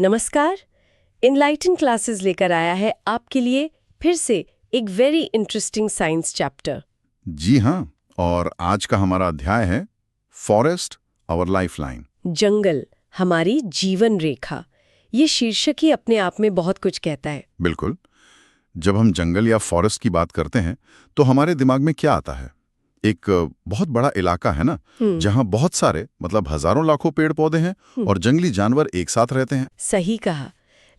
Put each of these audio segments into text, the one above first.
नमस्कार। Enlighten classes लेकर आया है आपके लिए फिर से एक वेरी इंटरेस्टिंग साइंस चैप्टर। जी हाँ, और आज का हमारा अध्याय है फॉरेस्ट आवर लाइफलाइन। जंगल हमारी जीवन रेखा। ये शीर्षक ही अपने आप में बहुत कुछ कहता है। बिल्कुल। जब हम जंगल या फॉरेस्ट की बात करते हैं तो हमारे दिमाग में क्या आता है? एक बहुत बड़ा इलाका है ना, जहाँ बहुत सारे मतलब हजारों लाखों पेड़ पौधे हैं और जंगली जानवर एक साथ रहते हैं। सही कहा।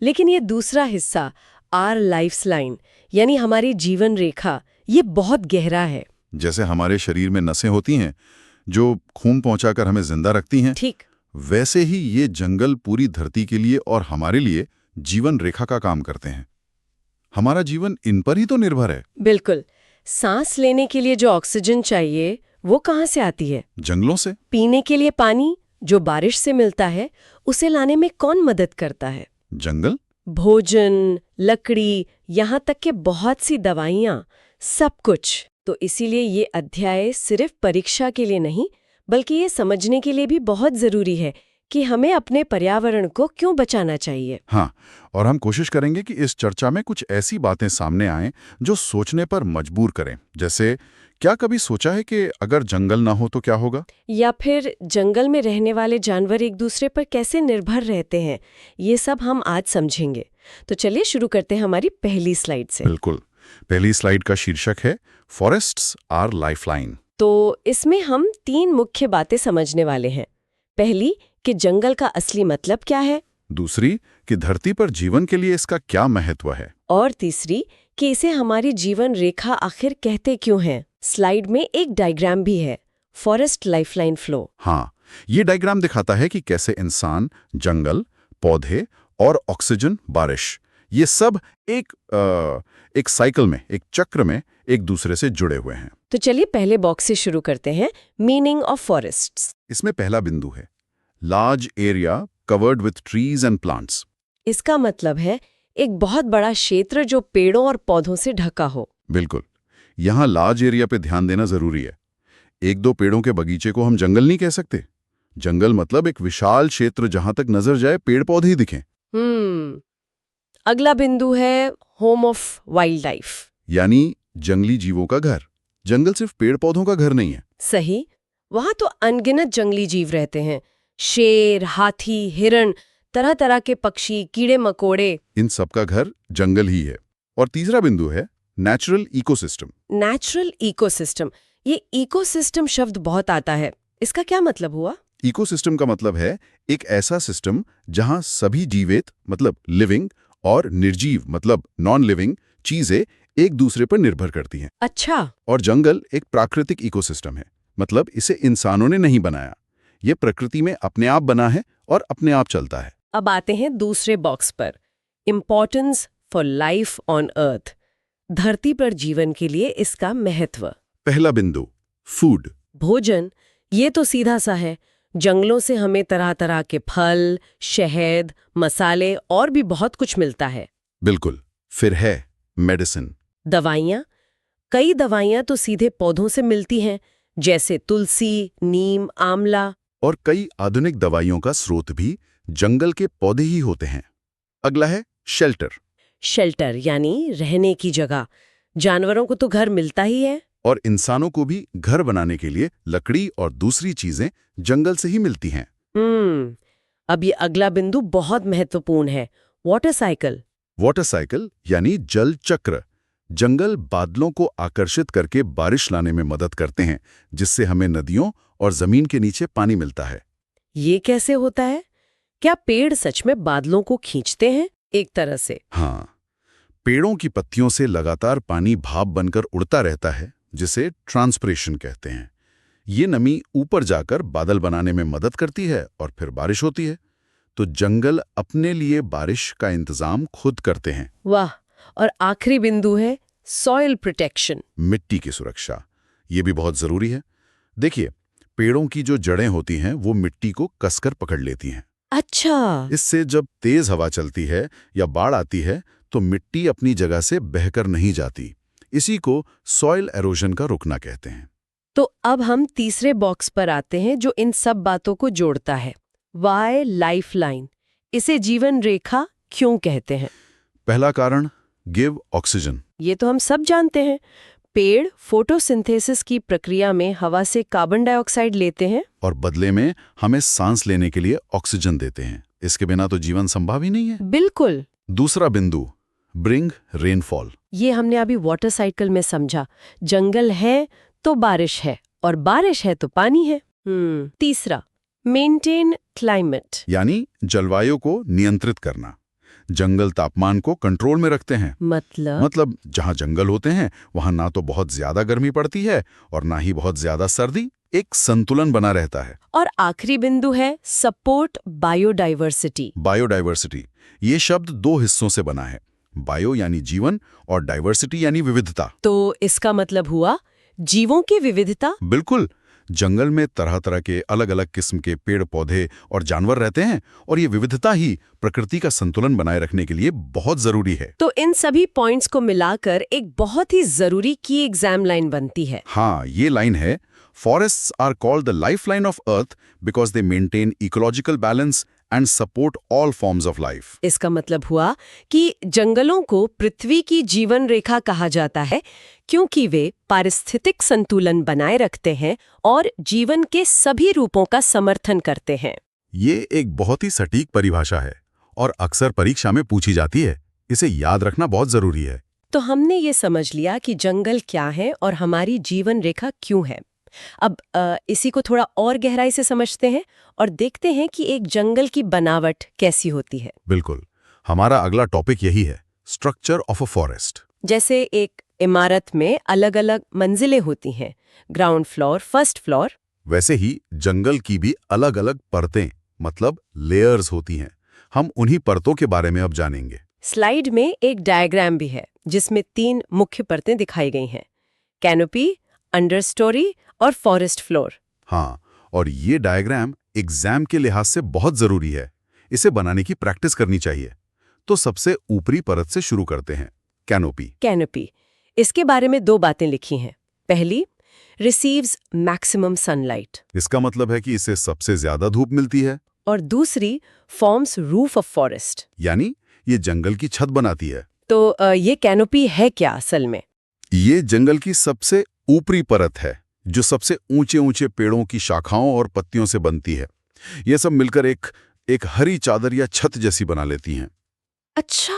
लेकिन ये दूसरा हिस्सा आर लाइफलाइन यानी हमारी जीवन रेखा, ये बहुत गहरा है। जैसे हमारे शरीर में नसें होती हैं जो खून पहुंचाकर हमें जिंदा रखती हैं, ठीक वैसे ही ये जंगल पूरी धरती के लिए और हमारे लिए जीवन रेखा का काम करते हैं। हमारा जीवन इन पर ही तो निर्भर है। बिल्कुल। सांस लेने के लिए जो ऑक्सीजन चाहिए वो कहाँ से आती है? जंगलों से। पीने के लिए पानी जो बारिश से मिलता है, उसे लाने में कौन मदद करता है? जंगल। भोजन, लकड़ी, यहाँ तक कि बहुत सी दवाइयाँ, सब कुछ। तो इसीलिए ये अध्याय सिर्फ परीक्षा के लिए नहीं, बल्कि ये समझने के लिए भी बहुत जरूरी है कि हमें अपने पर्यावरण को क्यों बचाना चाहिए। हाँ, और हम कोशिश करेंगे कि इस चर्चा में कुछ ऐसी बातें सामने आएं जो सोचने पर मजबूर करें। जैसे, क्या कभी सोचा है कि अगर जंगल ना हो तो क्या होगा? या फिर जंगल में रहने वाले जानवर एक दूसरे पर कैसे निर्भर रहते हैं, ये सब हम आज समझेंगे। तो चलिए शुरू करते हैं हमारी पहली स्लाइड से। बिल्कुल। पहली स्लाइड का शीर्षक है फॉरेस्ट्स आर लाइफलाइन। तो इसमें हम 3 मुख्य बातें समझने वाले हैं। पहली, कि जंगल का असली मतलब क्या है। दूसरी, कि धरती पर जीवन के लिए इसका क्या महत्व है। और तीसरी, कि इसे हमारी जीवन रेखा आखिर कहते क्यों हैं। स्लाइड में एक डायग्राम भी है, फॉरेस्ट लाइफलाइन फ्लो। हाँ, ये डायग्राम दिखाता है कि कैसे इंसान, जंगल, पौधे और ऑक्सीजन, बारिश, ये सब एक साइकिल में, एक चक्र में एक दूसरे से जुड़े हुए हैं। तो चलिए पहले बॉक्स से शुरू करते हैं, मीनिंग ऑफ फॉरेस्ट्स। इसमें पहला बिंदु है large area covered with trees and plants. इसका मतलब है एक बहुत बड़ा क्षेत्र जो पेड़ों और पौधों से ढका हो। बिल्कुल। यहाँ लार्ज एरिया पे ध्यान देना जरूरी है। एक दो पेड़ों के बगीचे को हम जंगल नहीं कह सकते। जंगल मतलब एक विशाल क्षेत्र जहां तक नजर जाए पेड़ पौधे ही दिखें। अगला बिंदु है होम ऑफ वाइल्ड लाइफ, यानी जंगली जीवों का घर। जंगल सिर्फ पेड़ पौधों का घर नहीं है। सही। वहां तो अनगिनत जंगली जीव रहते हैं, शेर, हाथी, हिरण, तरह तरह के पक्षी, कीड़े मकोड़े। इन सब का घर जंगल ही है। और तीसरा बिंदु है नेचुरल इकोसिस्टम। नेचुरल इकोसिस्टम, ये इकोसिस्टम शब्द बहुत आता है, इसका क्या मतलब हुआ? इकोसिस्टम का मतलब है एक ऐसा सिस्टम जहां सभी जीवित मतलब लिविंग और निर्जीव मतलब नॉन लिविंग चीजें एक दूसरे पर निर्भर करती हैं। अच्छा। और जंगल एक प्राकृतिक इकोसिस्टम है, मतलब इसे इंसानों ने नहीं बनाया। ये प्रकृति में अपने आप बना है और अपने आप चलता है। अब आते हैं दूसरे बॉक्स पर, importance for life on earth, धरती पर जीवन के लिए इसका महत्व। पहला बिंदु, फूड। भोजन, ये तो सीधा सा है। जंगलों से हमें तरह तरह के फल, शहद, मसाले और भी बहुत कुछ मिलता है। बिल्कुल। फिर है मेडिसिन। दवाइयाँ, कई दवाइयाँ तो सीधे पौधों से मिलती हैं, जैसे तुलसी, नीम, आंवला। और कई आधुनिक दवाइयों का स्रोत भी जंगल के पौधे ही होते हैं। अगला है शेल्टर। शेल्टर यानी रहने की जगह। जानवरों को तो घर मिलता ही है, और इंसानों को भी घर बनाने के लिए लकड़ी और दूसरी चीजें जंगल से ही मिलती हैं। अब ये अगला बिंदु बहुत महत्वपूर्ण है, वाटर साइकिल। वाटर साइकिल यानी जल चक्र। जंगल बादलों को आकर्षित करके बारिश लाने में मदद करते हैं, जिससे हमें नदियों और जमीन के नीचे पानी मिलता है। ये कैसे होता है? क्या पेड़ सच में बादलों को खींचते हैं एक तरह से? हाँ, पेड़ों की पत्तियों से लगातार पानी भाप बनकर उड़ता रहता है, जिसे ट्रांसपिरेशन कहते हैं। ये नमी ऊपर जाकर बादल बनाने में मदद करती है और फिर बारिश होती है। तो जंगल अपने लिए बारिश का इंतजाम खुद करते हैं। वाह। और आखिरी बिंदु है सॉइल प्रोटेक्शन, मिट्टी की सुरक्षा। ये भी बहुत जरूरी है। देखिए, पेड़ों की जो जड़ें होती हैं वो मिट्टी को कसकर पकड़ लेती हैं। अच्छा। इससे जब तेज हवा चलती है या बाढ़ आती है तो मिट्टी अपनी जगह से बहकर नहीं जाती। इसी को सॉइल एरोजन का रुकना कहते हैं। तो अब हम तीसरे बॉक्स पर आते हैं जो इन सब बातों को जोड़ता है, वाई लाइफलाइन, इसे जीवन रेखा क्यों कहते हैं? पहला कारण, गिव ऑक्सीजन। ये तो हम सब जानते हैं। पेड़ फोटोसिंथेसिस की प्रक्रिया में हवा से कार्बन डाइऑक्साइड लेते हैं और बदले में हमें सांस लेने के लिए ऑक्सीजन देते हैं। इसके बिना तो जीवन संभव ही नहीं है। बिल्कुल। दूसरा बिंदु, ब्रिंग रेनफॉल। ये हमने अभी वाटर साइकिल में समझा। जंगल है तो बारिश है, और बारिश है तो पानी है। तीसरा, मेंटेन क्लाइमेट, यानी जलवायु को नियंत्रित करना। जंगल तापमान को कंट्रोल में रखते हैं। मतलब जहां जंगल होते हैं वहां ना तो बहुत ज्यादा गर्मी पड़ती है और ना ही बहुत ज्यादा सर्दी, एक संतुलन बना रहता है। और आखिरी बिंदु है सपोर्ट बायोडाइवर्सिटी। बायोडाइवर्सिटी, ये शब्द दो हिस्सों से बना है। बायो यानी जीवन और डाइवर्सिटी यानी विविधता। तो इसका मतलब हुआ जीवों की विविधता। बिल्कुल। जंगल में तरह तरह के अलग अलग किस्म के पेड़ पौधे और जानवर रहते हैं और ये विविधता ही प्रकृति का संतुलन बनाए रखने के लिए बहुत जरूरी है। तो इन सभी पॉइंट्स को मिलाकर एक बहुत ही जरूरी की एग्जाम लाइन बनती है। हाँ, ये लाइन है, forests are called the lifeline of earth because they maintain ecological balance and support all forms of life. इसका मतलब हुआ कि जंगलों को पृथ्वी की जीवन रेखा कहा जाता है क्योंकि वे पारिस्थितिक संतुलन बनाए रखते हैं और जीवन के सभी रूपों का समर्थन करते हैं। ये एक बहुत ही सटीक परिभाषा है और अक्सर परीक्षा में पूछी जाती है। इसे याद रखना बहुत जरूरी है। तो हमने ये समझ लिया कि जंगल क्या है और हमारी जीवन रेखा क्यों है। अब इसी को थोड़ा और गहराई से समझते हैं और देखते हैं कि एक जंगल की बनावट कैसी होती है। बिल्कुल। हमारा अगला टॉपिक यही है, स्ट्रक्चर ऑफ अ फॉरेस्ट। जैसे एक इमारत में अलग अलग मंजिलें होती हैं, ग्राउंड फ्लोर, फर्स्ट फ्लोर, वैसे ही जंगल की भी अलग अलग परतें, मतलब लेयर्स होती हैं। हम उन्हीं परतों के बारे में अब जानेंगे। स्लाइड में एक डायग्राम भी है जिसमें 3 मुख्य परतें दिखाई गई हैं, कैनोपी, अंडरस्टोरी और फॉरेस्ट फ्लोर। हाँ, और ये डायग्राम एग्जाम के लिहाज से बहुत जरूरी है। इसे बनाने की प्रैक्टिस करनी चाहिए। तो सबसे ऊपरी परत से शुरू करते हैं, कैनोपी। कैनोपी, इसके बारे में 2 बातें लिखी हैं। पहली, रिसीव्स मैक्सिमम सनलाइट। इसका मतलब है कि इसे सबसे ज्यादा धूप मिलती है। और दूसरी, फॉर्म्स रूफ ऑफ फॉरेस्ट, यानी ये जंगल की छत बनाती है। तो ये कैनोपी है क्या असल में? ये जंगल की सबसे ऊपरी परत है जो सबसे ऊंचे ऊंचे पेड़ों की शाखाओं और पत्तियों से बनती है। ये सब मिलकर एक हरी चादर या छत जैसी बना लेती हैं। अच्छा,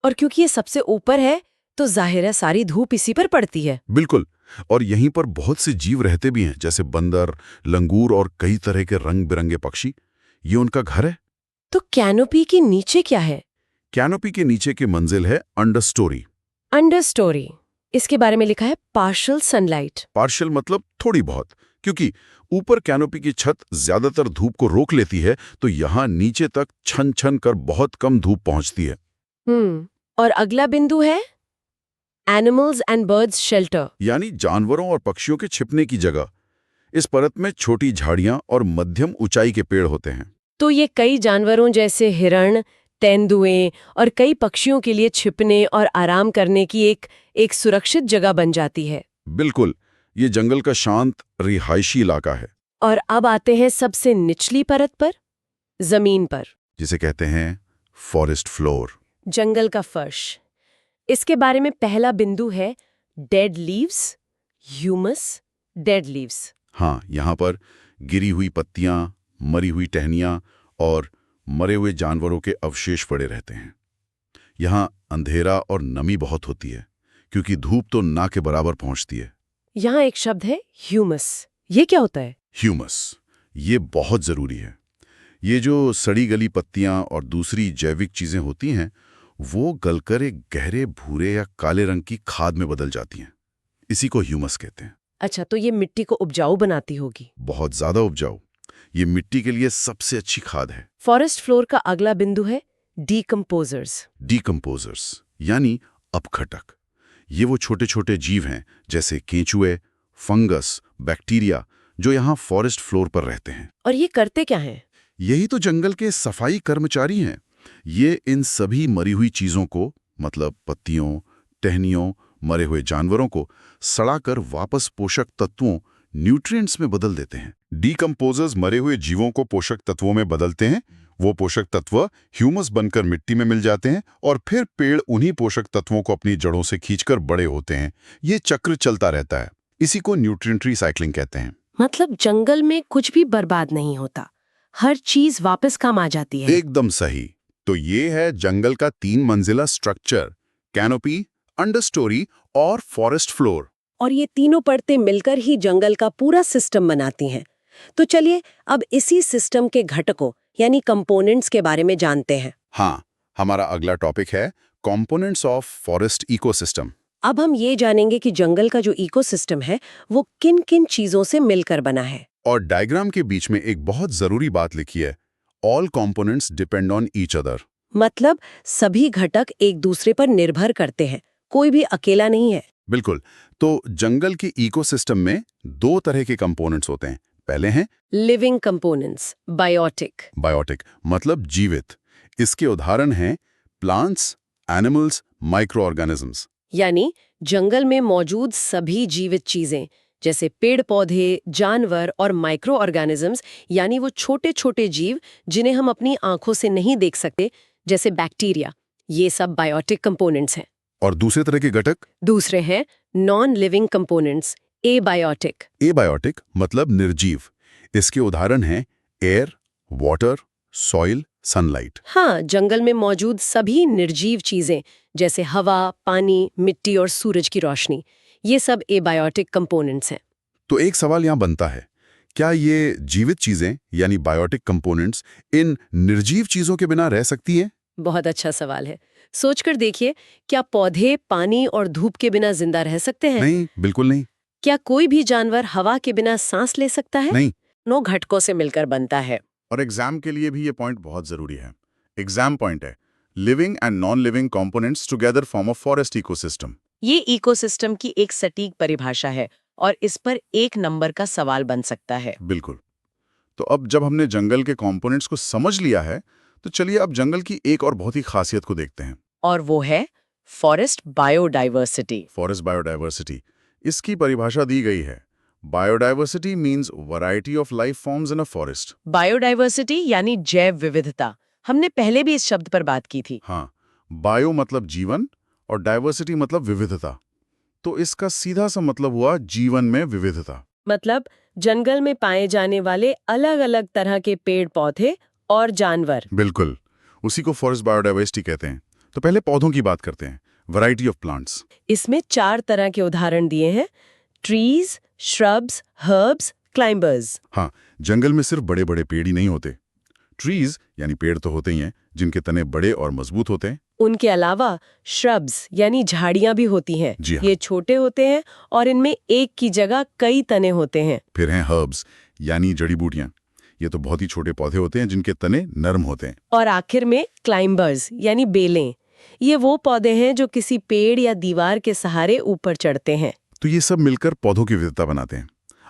और क्योंकि ये सबसे ऊपर है तो जाहिर है सारी धूप इसी पर पड़ती है। बिल्कुल। और यहीं पर बहुत से जीव रहते भी हैं, जैसे बंदर, लंगूर और कई तरह के रंग बिरंगे पक्षी। ये उनका घर है। तो कैनोपी के नीचे क्या है? कैनोपी के नीचे की मंजिल है अंडरस्टोरी। अंडरस्टोरी, इसके बारे में लिखा है पार्शियल सनलाइट। पार्शियल मतलब थोड़ी बहुत, क्योंकि ऊपर कैनोपी की छत ज्यादातर धूप को रोक लेती है, तो यहाँ नीचे तक छन छन कर बहुत कम धूप पहुंचती है। और अगला बिंदु है एनिमल्स एंड बर्ड्स शेल्टर, यानी जानवरों और पक्षियों के छिपने की जगह। इस परत में छोटी झाड़ियां और मध्यम ऊंचाई के पेड़ होते हैं। तो ये कई जानवरों जैसे हिरण, तेंदुए और कई पक्षियों के लिए छिपने और आराम करने की एक सुरक्षित जगह बन जाती है। बिल्कुल, ये जंगल का शांत रिहायशी इलाका है। और अब आते हैं सबसे निचली परत पर, जमीन पर, जिसे कहते हैं फॉरेस्ट फ्लोर, जंगल का फर्श। इसके बारे में पहला बिंदु है dead leaves, humus, dead leaves. हाँ, यहाँ पर गिरी हुई पत्तियां, मरी हुई टहनियां और मरे हुए जानवरों के अवशेष पड़े रहते हैं। यहाँ अंधेरा और नमी बहुत होती है क्योंकि धूप तो ना के बराबर पहुंचती है। यहाँ एक शब्द है ह्यूमस, ये क्या होता है? ह्यूमस, ये बहुत जरूरी है। ये जो सड़ी गली पत्तियां और दूसरी जैविक चीजें होती हैं, वो गलकर एक गहरे भूरे या काले रंग की खाद में बदल जाती हैं। इसी को ह्यूमस कहते हैं। अच्छा, तो ये मिट्टी को उपजाऊ बनाती होगी। बहुत ज्यादा उपजाऊ। ये मिट्टी के लिए सबसे अच्छी खाद है। फॉरेस्ट फ्लोर का अगला बिंदु है डीकंपोजर्स। डीकंपोजर्स यानी अपघटक। ये वो छोटे छोटे जीव हैं जैसे केंचुए, फंगस, बैक्टीरिया, जो यहाँ फॉरेस्ट फ्लोर पर रहते हैं। और ये करते क्या हैं? यही तो जंगल के सफाई कर्मचारी हैं। ये इन सभी मरी हुई चीजों को, मतलब पत्तियों, टहनियों, मरे हुए जानवरों को सड़ाकर वापस पोषक तत्वों, न्यूट्रिएंट्स में बदल देते हैं। डीकंपोजर्स मरे हुए जीवों को पोषक तत्वों में बदलते हैं वो पोषक तत्व ह्यूमस बनकर मिट्टी में मिल जाते हैं और फिर पेड़ उन्हीं पोषक तत्वों को अपनी जड़ों से खींचकर बड़े होते हैं। ये चक्र चलता रहता है। इसी को न्यूट्रिएंट रिसाइक्लिंग कहते हैं। मतलब जंगल में कुछ भी बर्बाद नहीं होता, हर चीज वापस काम आ जाती है। एकदम सही। तो ये है जंगल का 3 मंजिला स्ट्रक्चर, कैनोपी, अंडरस्टोरी और फॉरेस्ट फ्लोर। और ये तीनों परतें मिलकर ही जंगल का पूरा सिस्टम बनाती हैं। तो चलिए अब इसी सिस्टम के घटकों यानी कंपोनेंट्स के बारे में जानते हैं। हाँ, हमारा अगला टॉपिक है कंपोनेंट्स ऑफ फॉरेस्ट इकोसिस्टम। अब हम ये जानेंगे कि जंगल का जो इकोसिस्टम है वो किन किन चीजों से मिलकर बना है। और डायग्राम के बीच में एक बहुत जरूरी बात लिखी है, all components depend on each other. मतलब सभी घटक एक दूसरे पर निर्भर करते हैं, कोई भी अकेला नहीं है। बिल्कुल। तो जंगल के इकोसिस्टम में 2 तरह के कंपोनेंट्स होते हैं। पहले हैं लिविंग कंपोनेंट्स, बायोटिक। बायोटिक, मतलब जीवित। इसके उदाहरण हैं प्लांट्स, एनिमल्स, माइक्रो ऑर्गेनिजम्स। यानी जंगल में मौजूद सभी जीवित चीजें जैसे पेड़ पौधे, जानवर और माइक्रो ऑर्गेनिजम्स, यानी वो छोटे छोटे जीव जिन्हें हम अपनी आंखों से नहीं देख सकते, जैसे बैक्टीरिया, ये सब बायोटिक कंपोनेंट्स हैं। और दूसरे तरह के घटक दूसरे हैं non living components, abiotic. Abiotic, मतलब निर्जीव। इसके उदाहरण हैं एयर, वाटर, सॉइल, सनलाइट। हाँ, जंगल में मौजूद सभी निर्जीव चीजें जैसे हवा, पानी, मिट्टी और सूरज की रोशनी, ये सब एबायोटिक कंपोनेंट्स हैं। तो एक सवाल यहाँ बनता है, क्या ये जीवित चीजें यानी बायोटिक कंपोनेंट्स इन निर्जीव चीजों के बिना रह सकती हैं? बहुत अच्छा सवाल है। सोचकर देखिए, क्या पौधे पानी और धूप के बिना जिंदा रह सकते हैं? नहीं, बिल्कुल नहीं। क्या कोई भी जानवर हवा के बिना सांस ले सकता है? नहीं। नो घटकों से मिलकर बनता है। और एग्जाम के लिए भी ये पॉइंट बहुत जरूरी है। एग्जाम पॉइंट है, living and non living components together form a forest ecosystem. ये इकोसिस्टम की एक सटीक परिभाषा है और इस पर 1 नंबर का सवाल बन सकता है। बिल्कुल। तो अब जब हमने जंगल के कंपोनेंट्स को समझ लिया है, तो चलिए अब जंगल की एक और बहुत ही खासियत को देखते हैं। और वो है फॉरेस्ट बायोडाइवर्सिटी। फॉरेस्ट बायोडाइवर्सिटी, इसकी परिभाषा दी गई है, biodiversity means variety of life forms in a forest. Biodiversity यानी जैव विविधता। हमने पहले भी इस शब्द पर बात की थी। हाँ, बायो मतलब जीवन और डाइवर्सिटी मतलब विविधता। तो इसका सीधा सा मतलब हुआ जीवन में विविधता। मतलब जंगल में पाए जाने वाले अलग-अलग तरह के पेड़ पौधे और जानवर। बिल्कुल, उसी को फॉरेस्ट बायोडाइवर्सिटी कहते हैं। तो पहले पौधों की बात करते हैं, वैरायटी ऑफ प्लांट्स। इसमें 4 तरह के उदाहरण दिए हैं, ट्रीज, श्रब्स, हर्ब्स, क्लाइंबर्स। हाँ, जंगल में सिर्फ बड़े बड़े पेड़ ही नहीं होते। ट्रीज यानी पेड़ तो होते ही हैं, जिनके तने बड़े और मजबूत होते हैं। उनके अलावा श्रब्स यानी झाड़ियां भी होती हैं। जी हाँ। ये छोटे होते हैं और इनमें एक की जगह कई तने होते हैं। फिर हैं हर्ब्स यानी जड़ी बूटियां। ये तो बहुत ही छोटे पौधे होते हैं जिनके तने नरम होते हैं। और आखिर में क्लाइंबर्स यानी बेलें। ये वो पौधे हैं जो किसी पेड़ या दीवार के सहारे ऊपर चढ़ते हैं। तो ये सब मिलकर पौधों की विविधता बनाते हैं।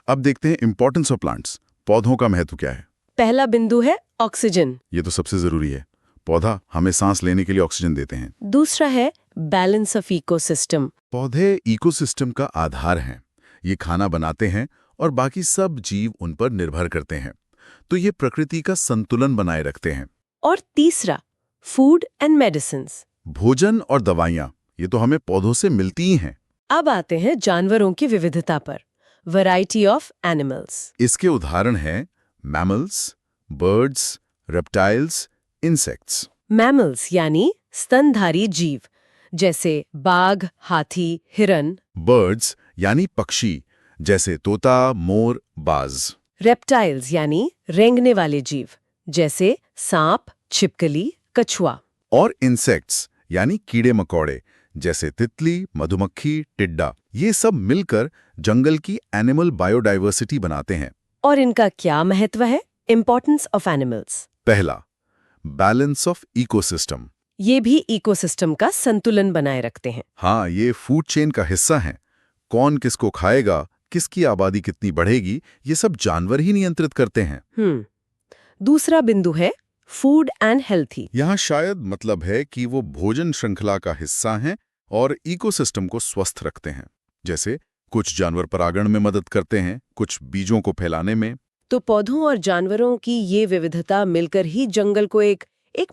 अब देखते हैं इंपॉर्टेंस ऑफ प्लांट्स। पौधों का महत्व क्या है? पहला बिंदु है ऑक्सीजन। ये तो सबसे जरूरी है। पौधा हमें सांस लेने के लिए ऑक्सीजन देते हैं। दूसरा है बैलेंस ऑफ इकोसिस्टम। पौधे इकोसिस्टम का आधार हैं। ये खाना बनाते हैं और बाकी सब जीव उन पर निर्भर करते हैं। तो ये प्रकृति का संतुलन बनाए रखते हैं। और तीसरा फूड एंड मेडिसिन्स। भोजन और दवाइयाँ ये तो हमें पौधों से मिलती ही हैं। अब आते हैं जानवरों की विविधता पर, वैरायटी ऑफ एनिमल्स। इसके उदाहरण हैं mammals, birds, reptiles, insects. Mammals यानी स्तनधारी जीव जैसे बाघ, हाथी, हिरन। बर्ड्स यानी पक्षी जैसे तोता, मोर, बाज। रेप्टाइल्स यानी रेंगने वाले जीव जैसे सांप, छिपकली, कछुआ। और इंसेक्ट्स यानी कीड़े मकोड़े जैसे तितली, मधुमक्खी, टिड्डा। ये सब मिलकर जंगल की एनिमल बायोडाइवर्सिटी बनाते हैं। और इनका क्या महत्व है? Importance of animals. पहला, बैलेंस ऑफ इकोसिस्टम। ये भी इकोसिस्टम का संतुलन बनाए रखते हैं। हाँ, ये फूड चेन का हिस्सा हैं। कौन किसको खाएगा, किसकी आबादी कितनी बढ़ेगी, ये सब जानवर ही नियंत्रित करते हैं। दूसरा बिंदु है फूड एंड हेल्थी। यहाँ शायद मतलब है कि वो भोजन श्रृंखला का हिस्सा हैं और इकोसिस्टम को स्वस्थ रखते हैं। जैसे कुछ जानवर परागण में मदद करते हैं, कुछ बीजों को फैलाने में। तो पौधों और जानवरों की ये विविधता मिलकर ही जंगल को एक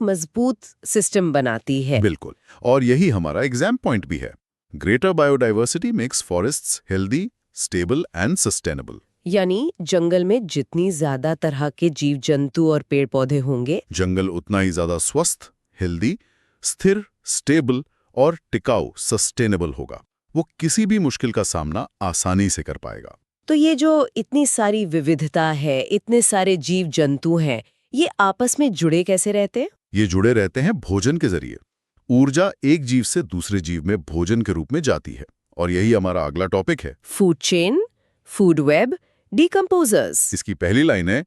मजबूत सिस्टम बनाती है। बिल्कुल, और यही हमारा एग्जाम पॉइंट भी है। Greater biodiversity makes forests healthy, stable and sustainable. यानी जंगल में जितनी ज्यादा तरह के जीव जंतु और पेड़ पौधे होंगे, जंगल उतना ही ज्यादा स्वस्थ, हेल्दी, स्थिर, स्टेबल और टिकाऊ, सस्टेनेबल होगा। वो किसी भी मुश्किल का सामना आसानी से कर पाएगा। तो ये जो इतनी सारी विविधता है, इतने सारे जीव जंतु हैं, ये आपस में जुड़े कैसे रहते हैं? ये जुड़े रहते हैं भोजन के जरिए। ऊर्जा एक जीव से दूसरे जीव में भोजन के रूप में जाती है, और यही हमारा अगला टॉपिक है। Food chain, food web, decomposers. इसकी पहली लाइन है,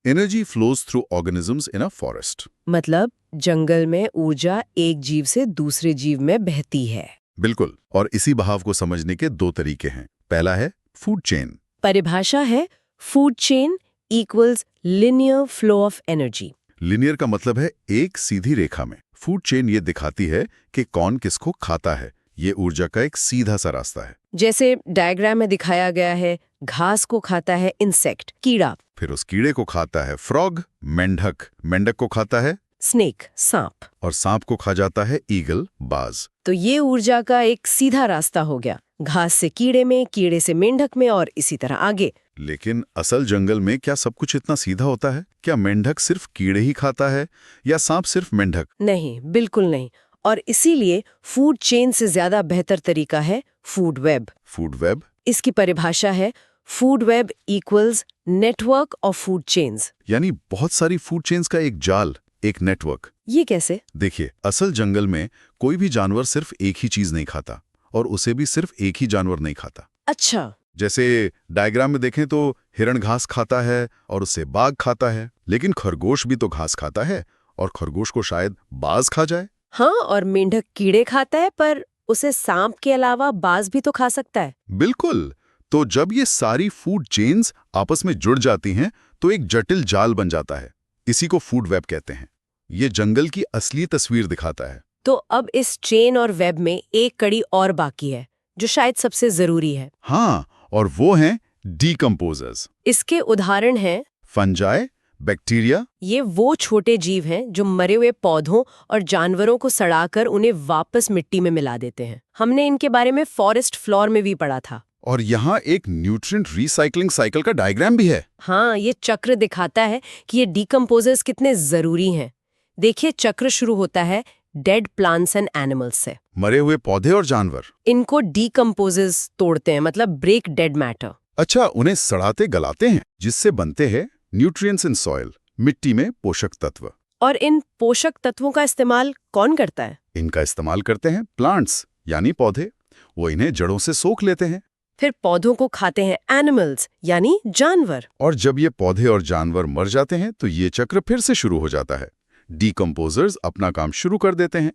energy flows through organisms in a forest. मतलब जंगल में ऊर्जा एक जीव से दूसरे जीव में बहती है। बिल्कुल, और इसी बहाव को समझने के दो तरीके हैं। पहला है फूड चेन। परिभाषा है food chain equals linear flow of energy. Linear का मतलब है एक सीधी रेखा में। फूड चेन ये दिखाती है कि कौन किसको खाता है। ये ऊर्जा का एक सीधा सा रास्ता है। जैसे डायग्राम में दिखाया गया है, घास को खाता है इंसेक्ट, कीड़ा। फिर उस कीड़े को खाता है फ्रॉग, मेंढक। मेंढक को खाता है स्नेक, सांप। और सांप को खा जाता है ईगल, बाज। तो ये ऊर्जा का एक सीधा रास्ता हो गया, घास से कीड़े में, कीड़े से मेंढक में और इसी तरह आगे। लेकिन असल जंगल में क्या सब कुछ इतना सीधा होता है? क्या मेंढक सिर्फ कीड़े ही खाता है या सांप सिर्फ मेंढक? नहीं, बिल्कुल नहीं। और इसीलिए फूड चेन से ज्यादा बेहतर तरीका है फूड वेब। Food web? इसकी परिभाषा है food web equals network of food chains. यानी बहुत सारी फूड चेन्स का एक जाल, एक नेटवर्क। ये कैसे? देखिए, असल जंगल में कोई भी जानवर सिर्फ एक ही चीज नहीं खाता, और उसे भी सिर्फ एक ही जानवर नहीं खाता। अच्छा। जैसे डायग्राम में देखें तो हिरण घास खाता है और उससे बाघ खाता है, लेकिन खरगोश भी तो घास खाता है और खरगोश को शायद बाज खा जाए। हाँ, और मेंढक कीड़े खाता है, पर उसे सांप के अलावा बाज भी तो खा सकता है। बिल्कुल। तो जब ये सारी फूड चेन्स आपस में जुड़ जाती हैं तो एक जटिल जाल बन जाता है। इसी को फूड वेब कहते हैं। ये जंगल की असली तस्वीर दिखाता है। तो अब इस चेन और वेब में एक कड़ी और बाकी है, जो शायद सबसे जरूरी है। हाँ, और वो हैं डीकम्पोजर्स। इसके उदाहरण हैं फंजाई, बैक्टीरिया। ये वो छोटे जीव हैं जो मरे हुए पौधों और जानवरों को सड़ाकर उन्हें वापस मिट्टी में मिला देते हैं। हमने इनके बारे में फॉरेस्ट फ्लोर में भी पढ़ा था। और यहाँ एक न्यूट्रिएंट रिसाइकलिंग साइकिल का डायग्राम भी है। हाँ, ये चक्र दिखाता है कि ये डीकम्पोजर्स कितने जरूरी हैं। देखिए, चक्र शुरू होता है डेड प्लांट्स एंड एनिमल्स से। मरे हुए पौधे और जानवर इनको डीकम्पोजर्स तोड़ते हैं, मतलब ब्रेक डेड मैटर। अच्छा, उन्हें सड़ाते गलाते हैं, जिससे बनते हैं न्यूट्रिएंट्स इन सॉइल, मिट्टी में पोषक तत्व। और इन पोषक तत्वों का इस्तेमाल कौन करता है? इनका इस्तेमाल करते हैं प्लांट्स, यानी पौधे। वो इन्हें जड़ों से सोख लेते हैं। फिर पौधों को खाते हैं एनिमल्स, यानी जानवर। और जब ये पौधे और जानवर मर जाते हैं तो ये चक्र फिर से शुरू हो जाता है। डीकम्पोजर्स अपना काम शुरू कर देते हैं।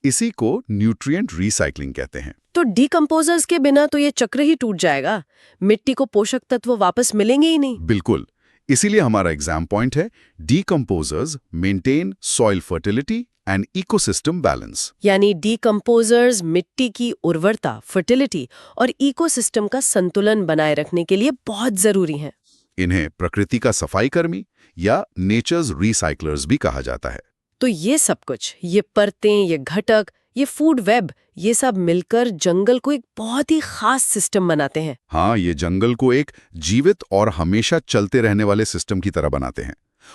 इसी को न्यूट्रिएंट रिसाइकलिंग कहते हैं। तो डीकम्पोजर्स के बिना तो ये चक्र ही टूट जाएगा, मिट्टी को पोषक तत्व वापस मिलेंगे ही नहीं। बिल्कुल, इसीलिए हमारा एग्जाम पॉइंट है decomposers maintain soil fertility and ecosystem balance. यानी डीकम्पोजर्स मिट्टी की उर्वरता, फर्टिलिटी और इकोसिस्टम का संतुलन बनाए रखने के लिए बहुत जरूरी हैं। इन्हें प्रकृति का सफाई कर्मी या नेचर्स रिसाइकलर्स भी कहा जाता है। तो ये सब कुछ, ये परतें, ये घटक, ये फूड वेब, ये सब मिलकर जंगल को एक बहुत ही खास सिस्टम बनाते हैं। हाँ, ये जंगल को एक जीवित और हमेशा चलते रहने वाले सिस्टम की तरह बनाते हैं।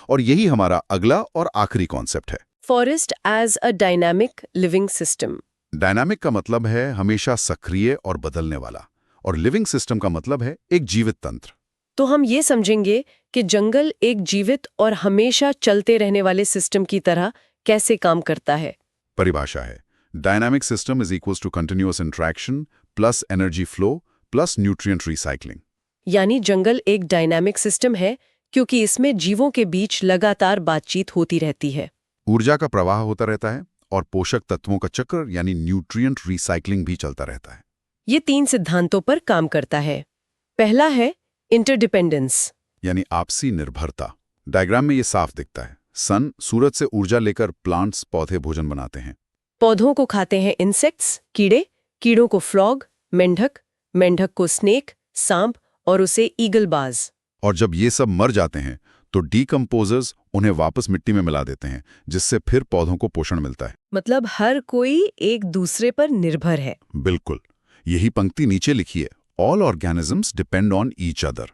और यही हमारा अगला और आखिरी कॉन्सेप्ट है, forest as a dynamic living system. Dynamic का मतलब है हमेशा सक्रिय और बदलने वाला, और लिविंग सिस्टम का मतलब है एक जीवित तंत्र। तो हम ये समझेंगे कि जंगल एक जीवित और हमेशा चलते रहने वाले सिस्टम की तरह कैसे काम करता है। परिभाषा है, dynamic system is equals to continuous interaction plus energy flow plus nutrient recycling. यानी जंगल एक डायनामिक सिस्टम है क्योंकि इसमें जीवों के बीच लगातार बातचीत होती रहती है। ऊर्जा का प्रवाह होता रहता है और पोषक तत्वों का चक्र यानी न्यूट्रिएंट रिसाइकलिंग भी चलता रहता है। ये 3 सिद्धांतों पर काम करता है। पहला है इंटरडिपेंडेंस, यानी आपसी निर्भरता। डायग्राम में ये साफ दिखता है। सन, सूरज से ऊर्जा लेकर प्लांट्स, पौधे भोजन बनाते हैं। पौधों को खाते हैं इंसेक्ट्स, कीड़े, कीड़ों को फ्रॉग, मेंढक, मेंढक को स्नेक, सांप और उसे ईगलबाज। और जब ये सब मर जाते हैं तो डीकम्पोजर्स उन्हें वापस मिट्टी में मिला देते हैं, जिससे फिर पौधों को पोषण मिलता है। मतलब हर कोई एक दूसरे पर निर्भर है। बिल्कुल, यही पंक्ति नीचे लिखी है, all organisms depend on each other.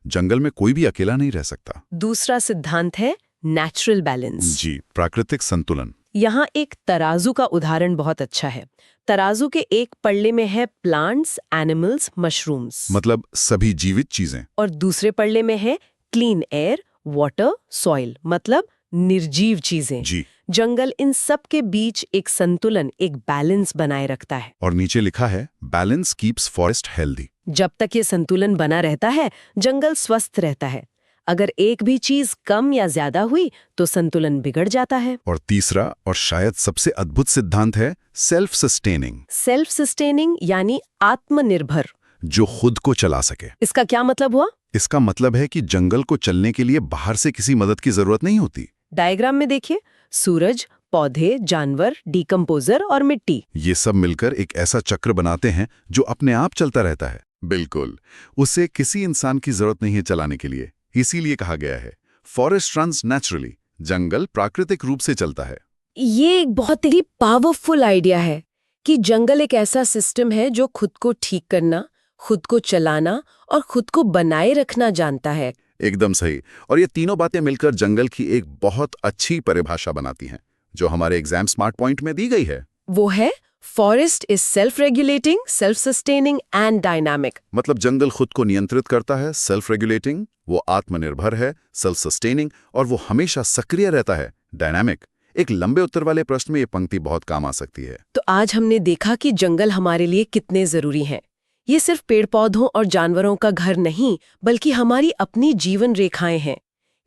जंगल में कोई भी अकेला नहीं रह सकता। दूसरा सिद्धांत है नेचुरल बैलेंस। जी, प्राकृतिक संतुलन। यहाँ एक तराजू का उदाहरण बहुत अच्छा है। तराजू के एक पल्ले में है प्लांट्स, एनिमल्स, मशरूम्स, मतलब सभी जीवित चीजें, और दूसरे पल्ले में है क्लीन एयर, वाटर, सॉइल, मतलब निर्जीव चीजें। जी। जंगल इन सब के बीच एक संतुलन, एक बैलेंस बनाए रखता है। और नीचे लिखा है बैलेंस कीप्स फॉरेस्ट हेल्दी। जब तक ये संतुलन बना रहता है, जंगल स्वस्थ रहता है। अगर एक भी चीज कम या ज्यादा हुई तो संतुलन बिगड़ जाता है। और तीसरा और शायद सबसे अद्भुत सिद्धांत है सेल्फ सस्टेनिंग। सेल्फ सस्टेनिंग यानी आत्मनिर्भर, जो खुद को चला सके। इसका क्या मतलब हुआ? इसका मतलब है कि जंगल को चलने के लिए बाहर से किसी मदद की जरूरत नहीं होती। डायग्राम में देखिए, सूरज, पौधे, जानवर, डीकम्पोजर और मिट्टी, ये सब मिलकर एक ऐसा चक्र बनाते हैं जो अपने आप चलता रहता है। बिल्कुल, उसे किसी इंसान की जरूरत नहीं है चलाने के लिए। इसीलिए कहा गया है फॉरेस्ट रन्स नेचुरली, जंगल प्राकृतिक रूप से चलता है। ये एक बहुत ही पावरफुल आइडिया है कि जंगल एक ऐसा सिस्टम है जो खुद को ठीक करना, खुद को चलाना और खुद को बनाए रखना जानता है। एकदम सही। और ये तीनों बातें मिलकर जंगल की एक बहुत अच्छी परिभाषा बनाती हैं, जो हमारे एग्जाम स्मार्ट पॉइंट में दी गई है। वो है forest is self regulating, self sustaining and dynamic. मतलब जंगल खुद को नियंत्रित करता है, सेल्फ रेगुलेटिंग, वो आत्मनिर्भर है, सेल्फ सस्टेनिंग, और वो हमेशा सक्रिय रहता है, डायनामिक। एक लंबे उत्तर वाले प्रश्न में ये पंक्ति बहुत काम आ सकती है। तो आज हमने देखा कि जंगल हमारे लिए कितने जरूरी हैं। ये सिर्फ पेड़ पौधों और जानवरों का घर नहीं, बल्कि हमारी अपनी जीवन रेखाएं हैं।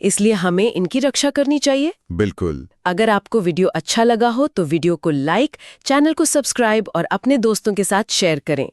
इसलिए हमें इनकी रक्षा करनी चाहिए। बिल्कुल। अगर आपको वीडियो अच्छा लगा हो तो वीडियो को लाइक, चैनल को सब्सक्राइब और अपने दोस्तों के साथ शेयर करें।